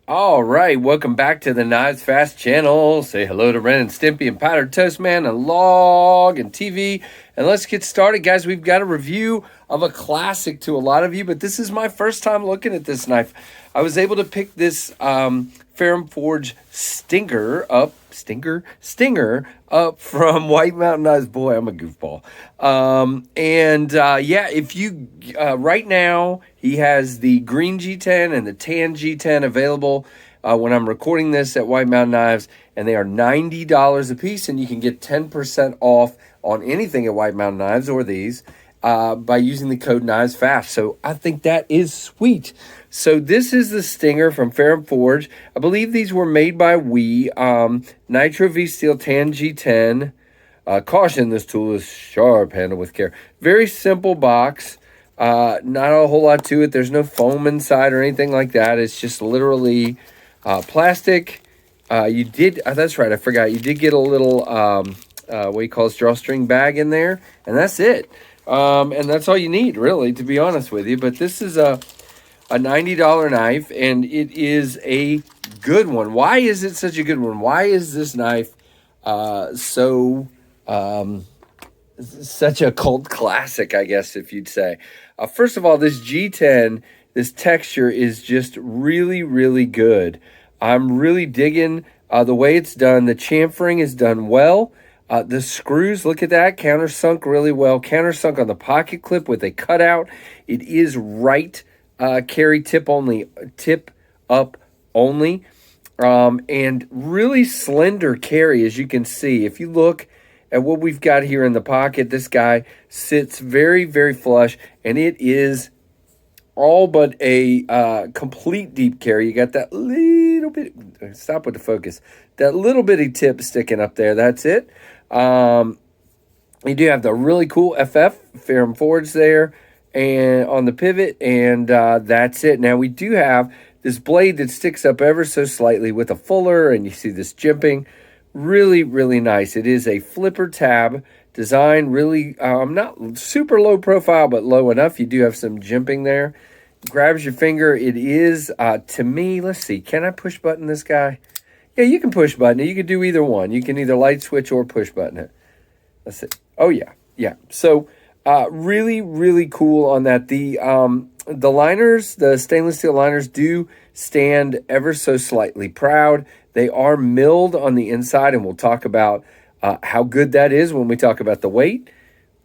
All right, welcome back to the KnivesFAST channel. Say hello to Ren and Stimpy and Powdered Toast Man and Log and TV. And let's get started, guys. We've got a review of a classic to a lot of you, but this is my first time looking at this knife. I was able to pick this Ferrum Forge Stinger up from White Mountain Knives. Boy, I'm a goofball. Yeah, if you right now he has the green G10 and the tan G10 available when I'm recording this at White Mountain Knives, and they are $90 a piece, and you can get 10% off on anything at White Mountain Knives or these by using the code KnivesFAST. So I think that is sweet. So this is the Stinger from Ferrum Forge. I believe these were made by Nitro V Steel Tan G10. Caution, this tool is sharp, handled with care. Very simple box. Not a whole lot to it. There's no foam inside or anything like that. It's just literally plastic. That's right, I forgot. You did get a little, what you call a drawstring bag in there, and that's it. And that's all you need, really, to be honest with you. But this is a $90 knife, and it is a good one. Why is it such a good one? Why is this knife such a cult classic, I guess, if you'd say? First of all, this G10, this texture is just really, really good. I'm really digging the way it's done. The chamfering is done well. The screws, look at that, countersunk really well. Countersunk on the pocket clip with a cutout. It is right carry tip up only. And really slender carry, as you can see. If you look at what we've got here in the pocket, this guy sits very, very flush, and it is all but a complete deep carry. You got that little bit, stop with the focus, that little bitty tip sticking up there. That's it. You do have the really cool FF Ferrum Forge there and on the pivot, and that's it. Now we do have this blade that sticks up ever so slightly with a fuller, and you see this jimping. Really, really nice. It is a flipper tab design, really not super low profile, but low enough. You do have some jimping there. Grabs your finger. It is, to me, let's see, can I push button this guy? Yeah, you can push button it. You can do either one. You can either light switch or push button it. Let's see. Oh, yeah. Yeah. So, really, really cool on that. The liners, the stainless steel liners, do stand ever so slightly proud. They are milled on the inside, and we'll talk about how good that is when we talk about the weight.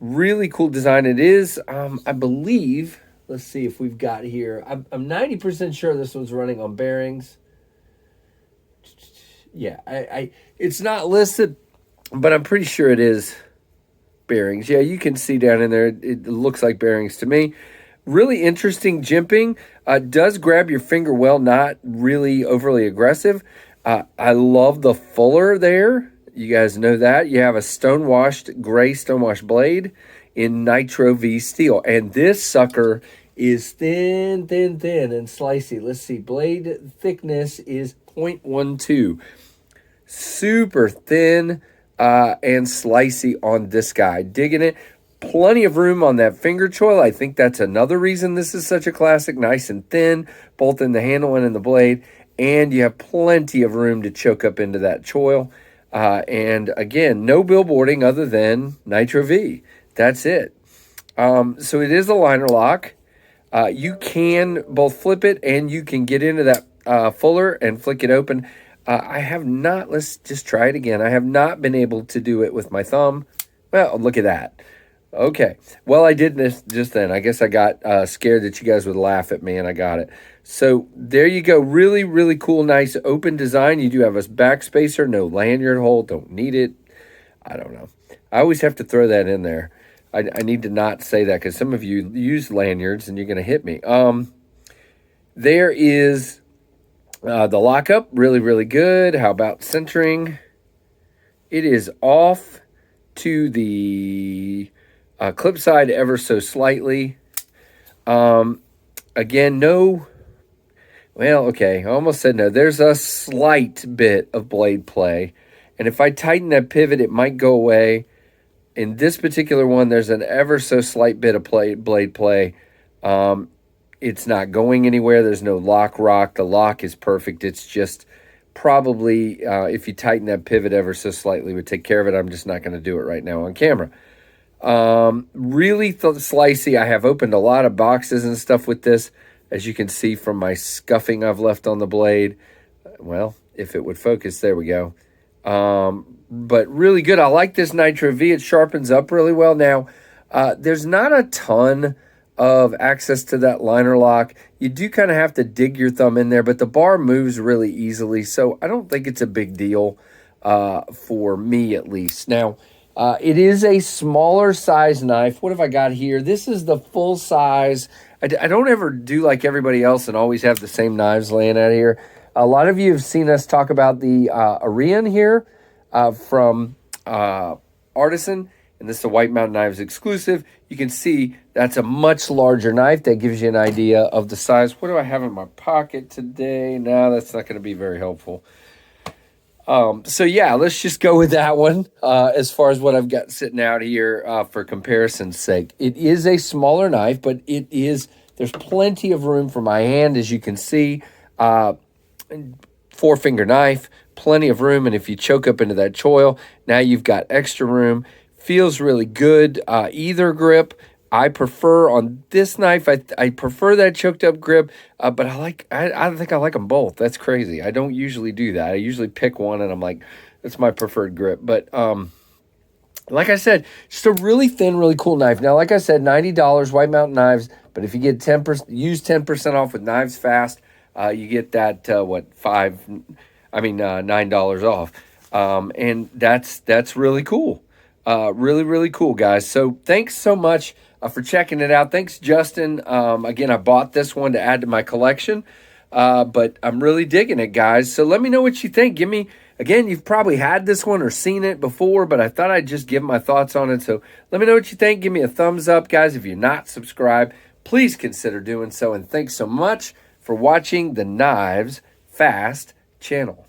Really cool design it is. I believe, let's see if we've got here. I'm 90% sure this one's running on bearings. Yeah, it's not listed, but I'm pretty sure it is bearings. Yeah, you can see down in there, it looks like bearings to me. Really interesting jimping. Does grab your finger well, not really overly aggressive. I love the fuller there. You guys know that. You have a gray stonewashed blade in Nitro V Steel. And this sucker is thin, thin, thin, and slicey. Let's see. Blade thickness is 0.12. Super thin and slicey on this guy. Digging it. Plenty of room on that finger choil. I think that's another reason this is such a classic. Nice and thin, both in the handle and in the blade. And you have plenty of room to choke up into that choil. And again, no billboarding other than Nitro V. That's it. So it is a liner lock. You can both flip it and you can get into that fuller and flick it open. I have not, let's just try it again. I have not been able to do it with my thumb. Well, look at that. Okay. Well, I did this just then. I guess I got scared that you guys would laugh at me, and I got it. So there you go. Really, really cool, nice open design. You do have a backspacer, no lanyard hole. Don't need it. I don't know. I always have to throw that in there. I need to not say that because some of you use lanyards and you're going to hit me. There is the lockup. Really, really good. How about centering? It is off to the clip side ever so slightly. Again, no. Well, okay, I almost said no. There's a slight bit of blade play. And if I tighten that pivot, it might go away. In this particular one, there's an ever so slight bit of blade play. It's not going anywhere. There's no rock. The lock is perfect. It's just probably, if you tighten that pivot ever so slightly, would take care of it. I'm just not going to do it right now on camera. Really slicey. I have opened a lot of boxes and stuff with this, as you can see from my scuffing I've left on the blade. Well, if it would focus, there we go. But really good. I like this Nitro V. It sharpens up really well. Now, there's not a ton of access to that liner lock. You do kind of have to dig your thumb in there, but the bar moves really easily, so I don't think it's a big deal for me at least. Now, it is a smaller size knife. What have I got here? This is the full size. I don't ever do like everybody else and always have the same knives laying out here. A lot of you have seen us talk about the Arian here from Artisan, and this is a White Mountain Knives exclusive. You can see that's a much larger knife. That gives you an idea of the size. What do I have in my pocket today? No, that's not going to be very helpful. So yeah, let's just go with that one as far as what I've got sitting out here for comparison's sake. It is a smaller knife, but there's plenty of room for my hand, as you can see. 4-finger knife, plenty of room, and if you choke up into that choil, now you've got extra room. Feels really good. Either grip, I prefer on this knife. I prefer that choked up grip, but I think I like them both. That's crazy. I don't usually do that. I usually pick one, and I'm like, that's my preferred grip. But like I said, just a really thin, really cool knife. Now, like I said, $90 White Mountain Knives, but if you get 10%, use 10% off with KnivesFAST, you get that $9 off, and that's really cool. Really, really cool, guys. So thanks so much for checking it out. Thanks, Justin. Again, I bought this one to add to my collection, but I'm really digging it, guys. So let me know what you think. Again, you've probably had this one or seen it before, but I thought I'd just give my thoughts on it. So let me know what you think. Give me a thumbs up, guys. If you're not subscribed, please consider doing so. And thanks so much for watching the KnivesFAST channel.